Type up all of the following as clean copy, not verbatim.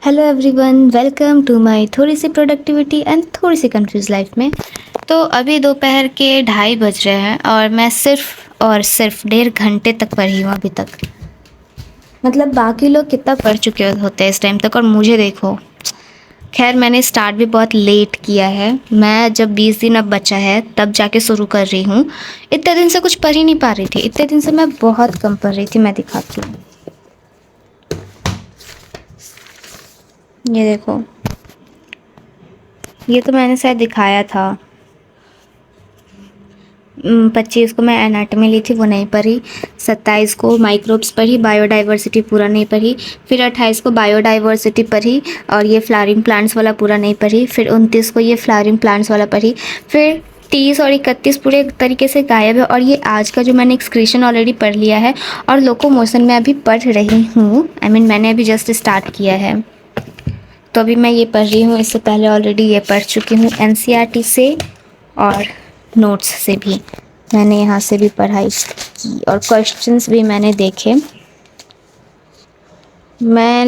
Hello everyone, welcome to my थोड़ी सी productivity and थोड़ी सी कंफ्यूज लाइफ में। तो अभी दोपहर के 2:30 बज रहे हैं और मैं सिर्फ और सिर्फ 1.5 घंटे तक पढ़ी हूँ अभी तक। मतलब बाकी लोग कितना पढ़ चुके होते हैं इस टाइम तक और मुझे देखो। खैर, मैंने स्टार्ट भी बहुत लेट किया है। मैं जब 20 दिन अब बचा है तब जाके शुरू कर रही हूँ। इतने दिन से कुछ पढ़ ही नहीं पा रही थी। इतने दिन से मैं बहुत कम पढ़ रही थी। मैं दिखाती हूँ, ये देखो। ये तो मैंने शायद दिखाया था। 25 को मैं एनाटॉमी ली थी, वो नहीं पढ़ी। 27 को माइक्रोब्स पढ़ी, बायोडाइवर्सिटी पूरा नहीं पढ़ी। फिर 28 को बायोडाइवर्सिटी पढ़ी और ये फ्लावरिंग प्लांट्स वाला पूरा नहीं पढ़ी। फिर 29 को ये फ्लावरिंग प्लांट्स वाला पढ़ी। फिर 30 और 31 पूरे तरीके से गायब है। और ये आज का जो मैंने एक्सक्रीशन ऑलरेडी पढ़ लिया है और लोकोमोशन में अभी पढ़ रही हूँ। मैंने अभी जस्ट स्टार्ट किया है, तो अभी मैं ये पढ़ रही हूँ। इससे पहले ऑलरेडी ये पढ़ चुकी हूँ एनसीईआरटी से और नोट्स से भी। मैंने यहाँ से भी पढ़ाई की और क्वेश्चंस भी मैंने देखे। मैं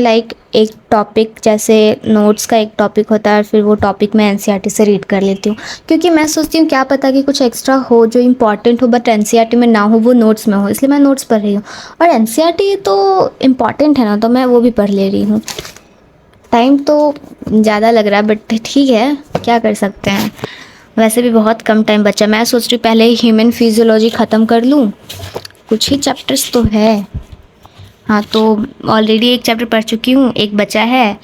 एक टॉपिक, जैसे नोट्स का एक टॉपिक होता है और फिर वो टॉपिक मैं एनसीईआरटी से रीड कर लेती हूँ, क्योंकि मैं सोचती हूँ क्या पता कि कुछ एक्स्ट्रा हो जो इम्पॉर्टेंट हो बट एनसीईआरटी में ना हो, वो नोट्स में हो। इसलिए मैं नोट्स पढ़ रही हूँ और एनसीईआरटी तो इम्पॉर्टेंट है ना, तो मैं वो भी पढ़ ले रही हूँ। टाइम तो ज़्यादा लग रहा है बट ठीक है, क्या कर सकते हैं। वैसे भी बहुत कम टाइम बचा। मैं सोच रही पहले ही ह्यूमन फिजियोलॉजी ख़त्म कर लूँ। कुछ ही चैप्टर्स तो है। हाँ, तो ऑलरेडी एक चैप्टर पढ़ चुकी हूँ, एक बचा है।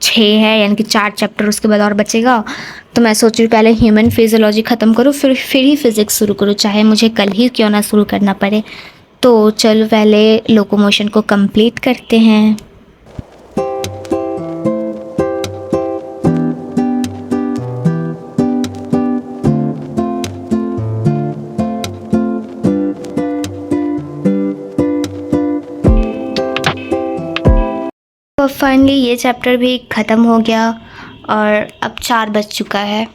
6 है, यानी कि 4 चैप्टर उसके बाद और बचेगा। तो मैं सोच रही पहले ह्यूमन फिजियोलॉजी ख़त्म करूँ, फिर ही फिज़िक्स शुरू करूँ, चाहे मुझे कल ही क्यों ना शुरू करना पड़े। तो चलो पहले लोकोमोशन को कंप्लीट करते हैं। तो फाइनली ये चैप्टर भी ख़त्म हो गया और अब 4 बज चुका है।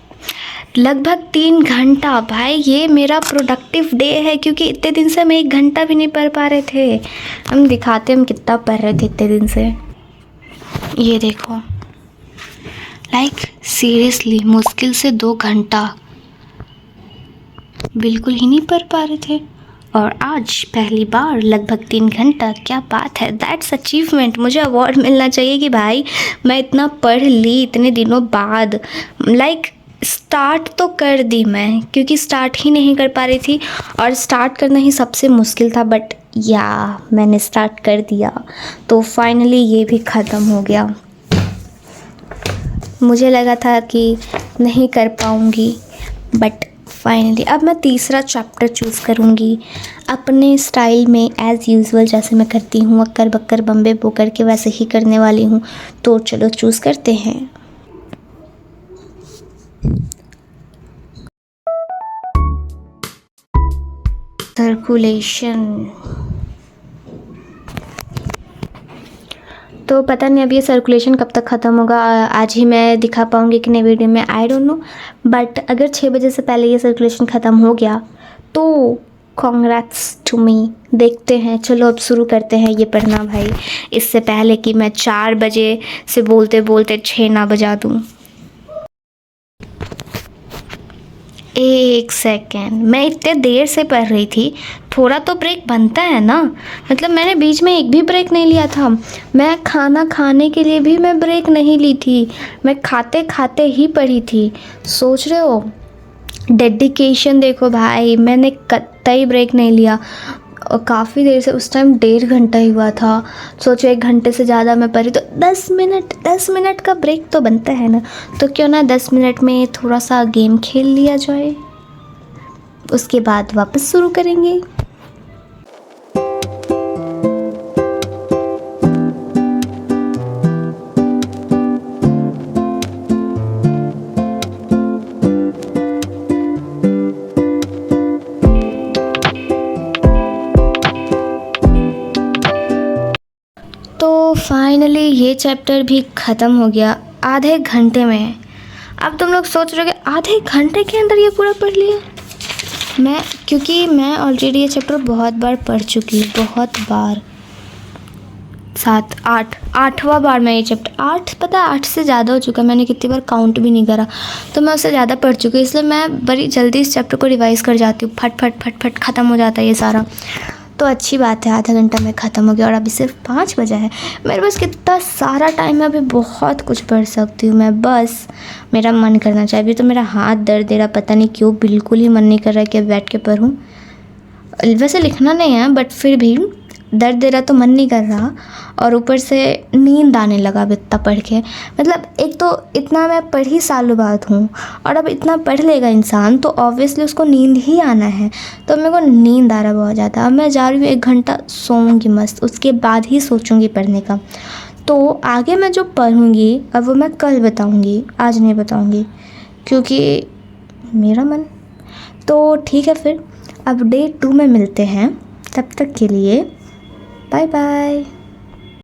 लगभग 3 घंटा। भाई, ये मेरा प्रोडक्टिव डे है, क्योंकि इतने दिन से हम 1 घंटा भी नहीं पढ़ पा रहे थे। हम दिखाते हम कितना पढ़ रहे थे इतने दिन से। ये देखो, सीरियसली मुश्किल से 2 घंटा बिल्कुल ही नहीं पढ़ पा रहे थे, और आज पहली बार लगभग 3 घंटा। क्या बात है, दैट्स अचीवमेंट। मुझे अवार्ड मिलना चाहिए कि भाई मैं इतना पढ़ ली इतने दिनों बाद। स्टार्ट तो कर दी मैं, क्योंकि स्टार्ट ही नहीं कर पा रही थी और स्टार्ट करना ही सबसे मुश्किल था। बट मैंने स्टार्ट कर दिया, तो फाइनली ये भी ख़त्म हो गया। मुझे लगा था कि नहीं कर पाऊँगी, बट फाइनली अब मैं तीसरा चैप्टर चूज़ करूँगी अपने स्टाइल में, एज़ यूजुअल जैसे मैं करती हूँ। अक्कर बक्कर बम्बे बो करके वैसे ही करने वाली हूँ। तो चलो चूज़ करते हैं। सर्कुलेशन। तो पता नहीं अब ये सर्कुलेशन कब तक ख़त्म होगा। आज ही मैं दिखा पाऊँगी कि नहीं वीडियो में, आई डोंट नो। बट अगर 6 बजे से पहले ये सर्कुलेशन ख़त्म हो गया तो कॉन्ग्रेट्स टू मी। देखते हैं, चलो अब शुरू करते हैं ये पढ़ना भाई, इससे पहले कि मैं 4 बजे से बोलते बोलते 6 ना बजा दूँ। 1 सेकेंड, मैं इतने देर से पढ़ रही थी, थोड़ा तो ब्रेक बनता है ना। मैंने बीच में एक भी ब्रेक नहीं लिया था। मैं खाना खाने के लिए भी मैं ब्रेक नहीं ली थी। मैं खाते खाते ही पढ़ी थी। सोच रहे हो डेडिकेशन देखो भाई, मैंने कतई ब्रेक नहीं लिया। और काफ़ी देर से, उस टाइम 1.5 घंटा ही हुआ था। सोचो 1 घंटे से ज़्यादा मैं पढ़ी, तो 10 मिनट का ब्रेक तो बनता है ना। तो क्यों ना 10 मिनट में थोड़ा सा गेम खेल लिया जाए, उसके बाद वापस शुरू करेंगे। तो फाइनली ये चैप्टर भी ख़त्म हो गया आधे घंटे में। अब तुम लोग सोच रहे हो कि आधे घंटे के अंदर ये पूरा पढ़ लिया। क्योंकि मैं ऑलरेडी ये चैप्टर बहुत बार पढ़ चुकी हूँ, बहुत बार। 7 8 8वां बार मैं ये चैप्टर 8 पता है 8 से ज़्यादा हो चुका है, मैंने कितनी बार काउंट भी नहीं करा, तो मैं उससे ज़्यादा पढ़ चुकी हूँ, इसलिए मैं बड़ी जल्दी इस चैप्टर को रिवाइज़ कर जाती हूँ, फट फट फट फट ख़त्म हो जाता है ये सारा। तो अच्छी बात है, आधा घंटा में ख़त्म हो गया और अभी सिर्फ 5 बजा है। मेरे पास कितना सारा टाइम है, अभी बहुत कुछ पढ़ सकती हूँ मैं, बस मेरा मन करना चाहिए। अभी तो मेरा हाथ दर्द दे रहा, पता नहीं क्यों, बिल्कुल ही मन नहीं कर रहा है कि अब बैठ के पढूं। वैसे लिखना नहीं है बट फिर भी दर्द दे रहा तो मन नहीं कर रहा, और ऊपर से नींद आने लगा अब इतना पढ़ के। मतलब एक तो इतना मैं पढ़ी सालों बाद हूँ, और अब इतना पढ़ लेगा इंसान तो ऑब्वियसली उसको नींद ही आना है, तो मेरे को नींद आ रहा बहुत ज़्यादा। अब मैं जा रही हूँ 1 घंटा सोऊंगी मस्त, उसके बाद ही सोचूंगी पढ़ने का। तो आगे मैं जो पढ़ूंगी अब वो मैं कल बताऊंगी, आज नहीं बताऊंगी, क्योंकि मेरा मन। तो ठीक है, फिर अब डे 2 में मिलते हैं, तब तक के लिए बाय बाय।